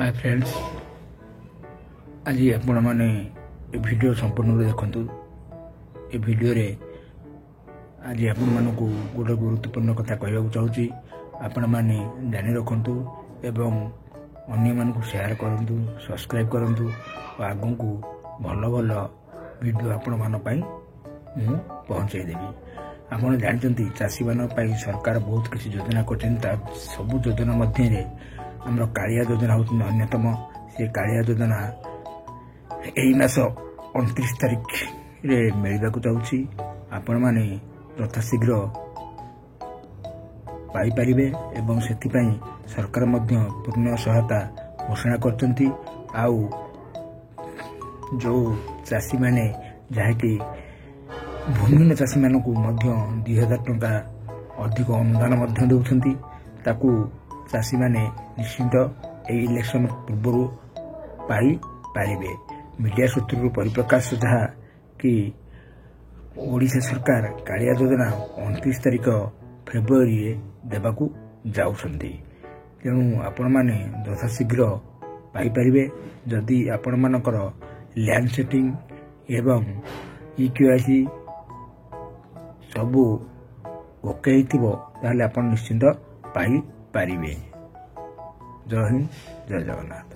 Hi friends, आज आपण मैंने वीडियो संपूर्ण देखु। ये वीडियो रे आज आपण मानक गोटे गुरुत्वपूर्ण कथा कहवाक चाहूँगी। आपण मैंने जानी रखु एवं अन्य मानक शेयर करूँ, सब्सक्राइब करूँ और आगू को भल भल वीडियो आपण मान पहुँचाईदेवी। आपड़ जानते चाषी मान सरकार बहुत किसी योजना कर सबू योजना मध्य आमर कालिया योजना हूँ अन्यतम। से कालिया योजना यही मास 29 तारीख रे मिलवा चाहूँगी। आपण मैंने यथाशीघ्र पाइपारे एवं से सरकार पूर्ण सहायता घोषणा करते। आउ जो चाषी मैंने जहाँकि भूमिहीन चाषी मानक 2000 टंका अधिक अनुदान दौरान ताकू चाषी माने निश्चित इलेक्शन पूर्व पाई पारिबे। मीडिया सूत्र परिप्रकाश जहाँ कि ओडिशा सरकार कालिया योजना 29 तारीख फेब्रुआरी देवाकू जाउछंती। तेणु आपण माने यथाशीघ्र पाई पारिबे। जदि आपण मानकर लैंड सेटिंग एवं EKYC सबू ओके ताहले आपण निश्चिंत पाई पारिबे। जय हिंद, जय जगन्नाथ।